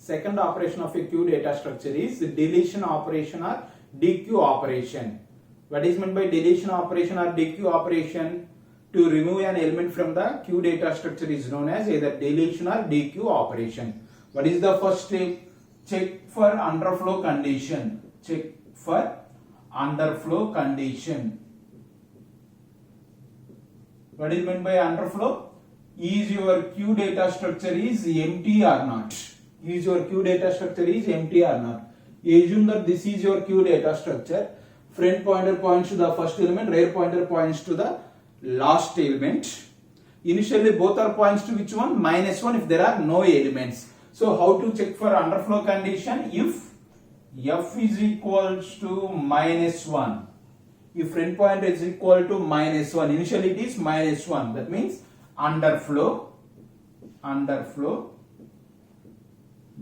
Second operation of a Q data structure is deletion operation or DQ operation. What is meant by deletion operation or DQ operation? To remove an element from the Q data structure is known as either deletion or DQ operation. What is the first step? Check for underflow condition. Check for underflow condition. What is meant by underflow? Is your Q data structure is empty or not? Is your Q data structure is empty or not? Assume that this is your Q data structure. Front pointer points to the first element, rear pointer points to the last element. Initially both are points to which one? -1 if there are no elements. So how to check for underflow condition? If f is equals to -1. If front pointer is equal to -1, initially it is -1. That means underflow,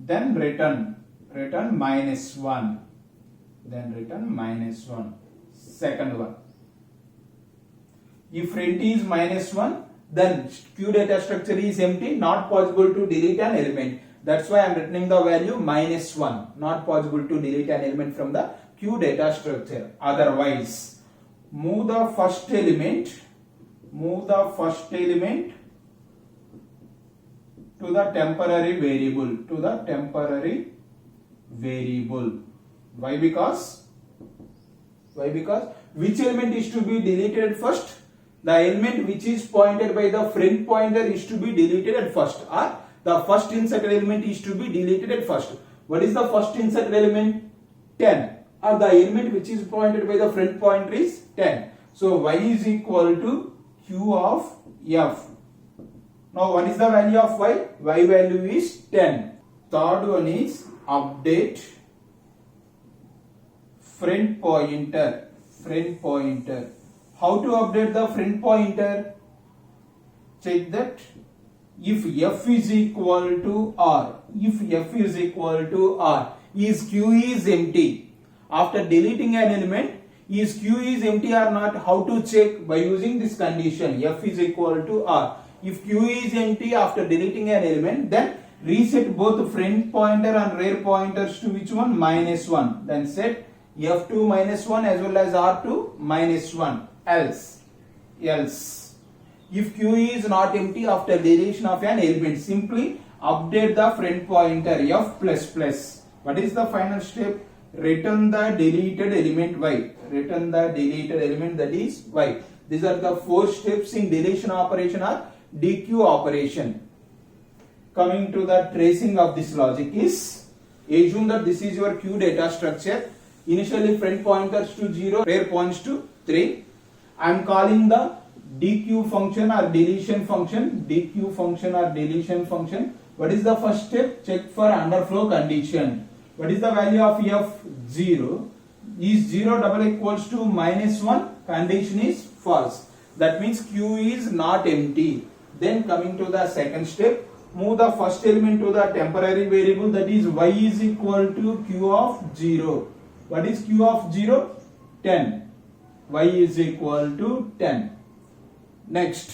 then return -1, then return -1. Second one. If front is -1, then Q data structure is empty, not possible to delete an element. That's why I am returning the value -1. Not possible to delete an element from the Q data structure. Otherwise, move the first element to the temporary variable. Why? Because which element is to be deleted first? The element which is pointed by the front pointer is to be deleted at first, or the first inserted element is to be deleted at first. What is the first inserted element? 10. Or the element which is pointed by the front pointer is 10. So y is equal to Q of f. Now what is the value of y? Y value is 10. Third one is update front pointer. How to update the front pointer? Check that if f is equal to r, is Q is empty. After deleting an element, is Q is empty or not? How to check? By using this condition, f is equal to r. If Q is empty after deleting an element, then reset both front pointer and rear pointers to which one? -1. Then set f to -1 as well as r to -1. Else if Q is not empty after deletion of an element, simply update the front pointer f ++. What is the final step? Return the deleted element y. Return the deleted element, that is y. These are the 4 steps in deletion operation or DQ operation. Coming to the tracing of this logic is, assume that this is your Q data structure. Initially front pointers to 0, rear points to 3. I am calling the DQ function or deletion function. What is the first step? Check for underflow condition. What is the value of f? 0. Is 0 double equals to -1? Condition is false. That means Q is not empty. Then coming to the second step, move the first element to the temporary variable, that is y is equal to Q of 0. What is Q of 0? 10. Y is equal to 10. Next,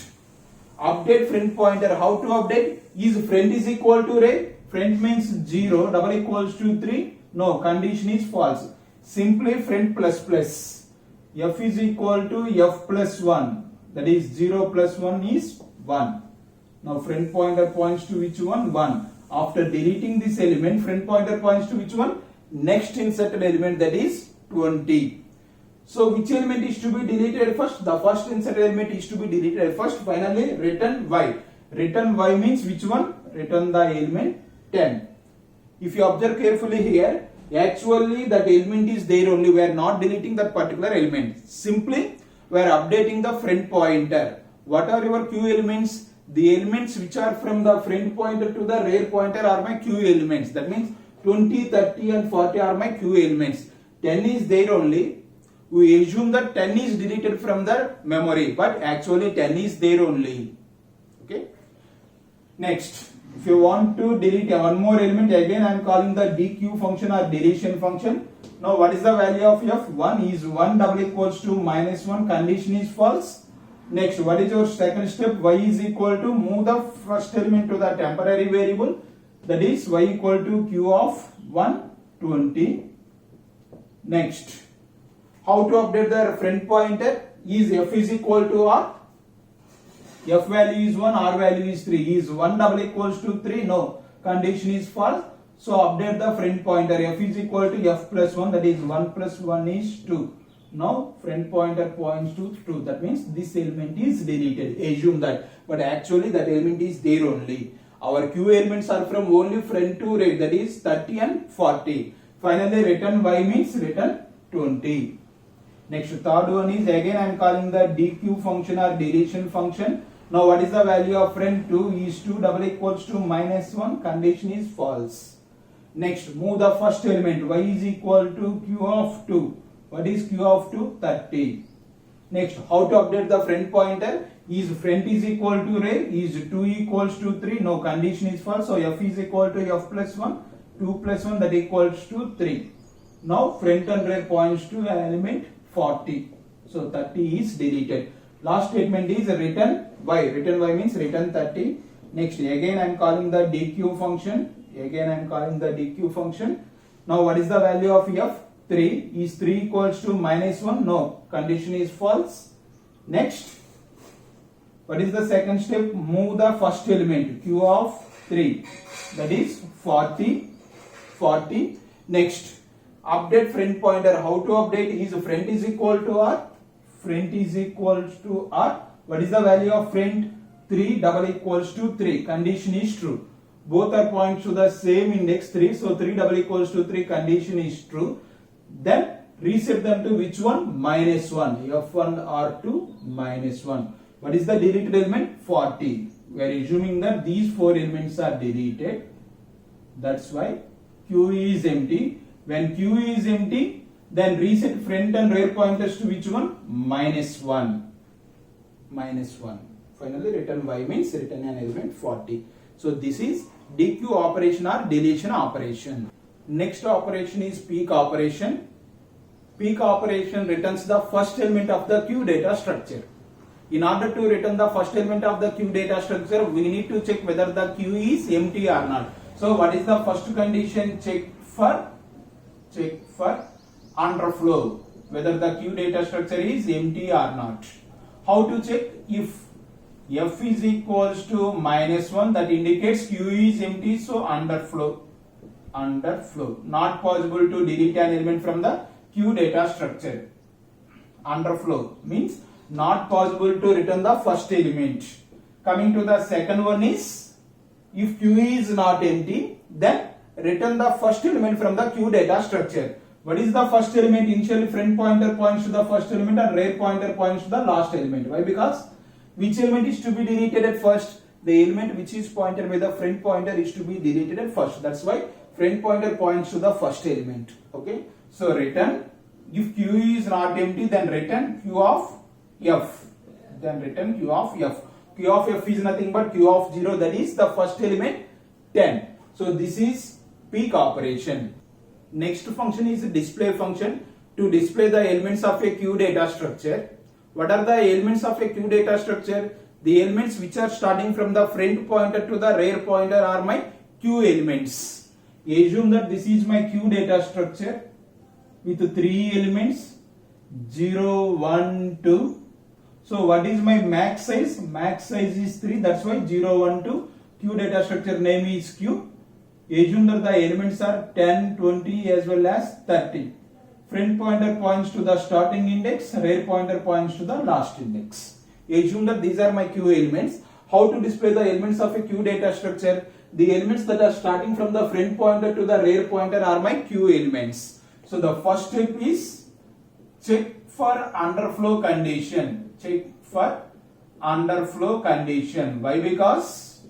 update front pointer. How to update? Is front is equal to rear? Front means 0 double equals to 3. No, condition is false. Simply front ++. F is equal to f +1. That is 0 + 1 is 1. Now front pointer points to which one? 1. After deleting this element, front pointer points to which one? Next inserted element, that is 20. So which element is to be deleted first? The first inserted element is to be deleted first. Finally return y. Return y means which one? Return the element 10. If you observe carefully here, actually that element is there only. We are not deleting that particular element. Simply we are updating the front pointer. What are your Q elements? The elements which are from the front pointer to the rear pointer are my Q elements. That means 20, 30 and 40 are my Q elements. 10 is there only. We assume that 10 is deleted from the memory, but actually 10 is there only. Okay. Next, if you want to delete one more element, again I am calling the DQ function or deletion function. Now what is the value of f? 1 is 1 double equals to -1. Condition is false. Next, what is your second step? Y is equal to move the first element to the temporary variable. that is y equal to q of 120. Next, how to update the reference pointer? Is f is equal to r? F value is 1, r value is 3. Is 1 double equals to 3? No. Condition is false. So update the friend pointer. F is equal to f plus 1, that is 1 plus 1 is 2. Now friend pointer points to 2. That means this element is deleted. Assume that. But actually that element is there only. Our q elements are from only friend to rear, that is 30 and 40. Finally return y means return 20. Next, third one is again I am calling the dq function or deletion function. Now what is the value of friend 2? Is 2 double equals to minus 1. Condition is false. Next, move the first element. Y is equal to q of 2. What is q of 2? 30. Next, how to update the friend pointer? Is friend is equal to rear? Is 2 equals to 3? No, condition is false. So f is equal to f plus 1. 2 plus 1 that equals to 3. Now front and rear points to an element 40. So 30 is deleted. Last statement is return y. Return y means return 30. Next, again I am calling the dq function. Now what is the value of f? 3. Is 3 equals to minus 1? No. Condition is false. Next, what is the second step? Move the first element q of 3. That is 40. Next, update friend pointer. How to update? Is friend is equal to r? Friend is equals to r. What is the value of friend? 3 double equals to 3. Condition is true. Both are points to the same index 3. So 3 double equals to 3. Condition is true. Then reset them to which one? Minus 1. F1 R2 minus 1. What is the deleted element? 40. We are assuming that these 4 elements are deleted. That's why q is empty. When q is empty, then reset front and rear pointers to which one? Minus 1. Finally return y means return an element 40. So this is dq operation or deletion operation. Next operation is peek operation. Peek operation returns the first element of the q data structure. In order to return the first element of the q data structure, we need to check whether the q is empty or not. So what is the first condition? Check for underflow, whether the q data structure is empty or not. How to check? If f is equals to minus 1, that indicates q is empty, so underflow. Not possible to delete an element from the q data structure. Underflow means not possible to return the first element. Coming to the second one is, if q is not empty, then return the first element from the q data structure. What is the first element? Initially front pointer points to the first element and rear pointer points to the last element. Why? Because which element is to be deleted at first? The element which is pointed by the front pointer is to be deleted at first. That's why front pointer points to the first element. Okay. So return, if q is not empty, then return q of f. Q of f is nothing but q of 0, that is the first element 10. So this is peek operation. Next function is display function. To display the elements of a q data structure. What are the elements of a q data structure? The elements which are starting from the front pointer to the rear pointer are my q elements. Assume that this is my q data structure with 3 elements 0, 1, 2. So what is my max size? Max size is 3. That's why 0, 1, 2. Q data structure name is q. Assume that the elements are 10, 20 as well as 30. Front pointer points to the starting index, rear pointer points to the last index. Assume that these are my q elements. How to display the elements of a q data structure? The elements that are starting from the front pointer to the rear pointer are my q elements. So the first step is check for underflow condition. Why? Because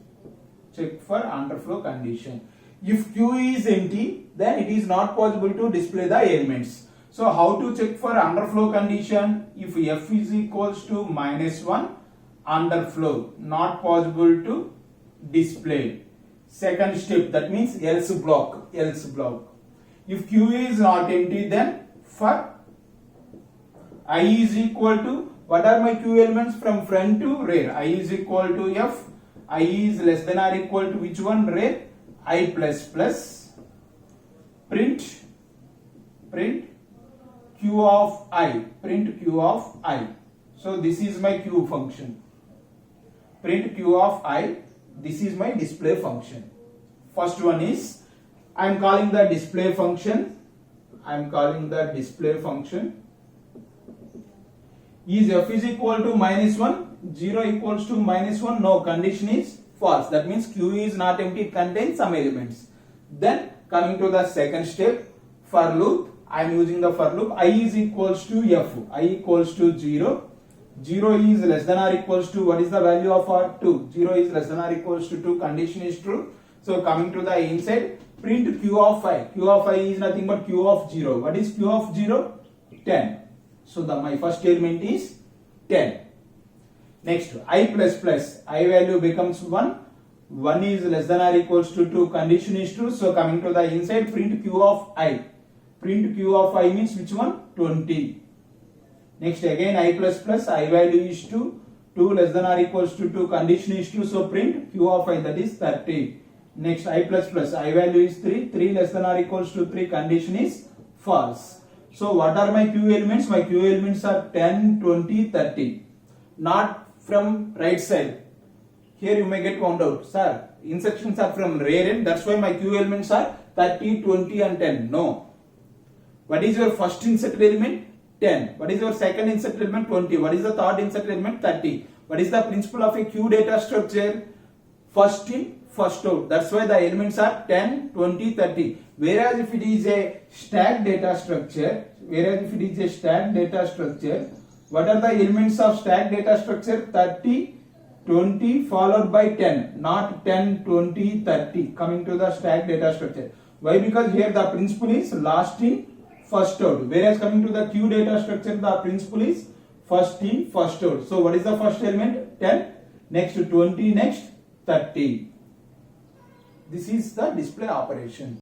check for underflow condition. If q is empty, then it is not possible to display the elements. So how to check for underflow condition? If f is equals to minus 1, underflow, not possible to display. Second step, that means else block. If q is not empty, then for I is equal to, what are my q elements from front to rear? I is equal to f. I is less than or equal to which one? Rear. I plus plus print q of I, print q of I. So this is my q function. Print q of I, this is my display function. First one is, I am calling the display function. Is f is equal to -1, 0 equals to -1, no, condition is false. That means q is not empty, it contains some elements. Then coming to the second step, for loop, I am using the for loop. I is equals to f, I equals to 0. 0 is less than or equals to, what is the value of r? 2. 0 is less than or equals to 2, condition is true. So coming to the inside, print q of I. Q of I is nothing but q of 0. What is q of 0? 10. So my first element is 10. Next, I plus plus, I value becomes 1. 1 is less than or equals to 2, condition is true. So coming to the inside, print q of I. Print q of I means which one? 20. Next again, I plus plus, I value is 2. 2 less than or equals to 2, condition is true. So print q of I, that is 30. Next, I plus plus, I value is 3. 3 less than or equals to 3, condition is false. So what are my q elements? My q elements are 10, 20, 30. Not from right side. Here you may get found out. Sir, instructions are from rear end. That's why my q elements are 30, 20 and 10. No. What is your first inserted element? 10. What is your second inserted element? 20. What is the third inserted element? 30. What is the principle of a Q data structure? First in, first out. That's why the elements are 10, 20, 30. Whereas if it is a stacked data structure, what are the elements of stacked data structure? 30, 20 followed by 10. Not 10, 20, 30. Coming to the stacked data structure. Why? Because here the principle is last in, first out. Whereas coming to the Q data structure, the principle is first in, first out. So what is the first element? 10. Next 20, next 30. This is the display operation.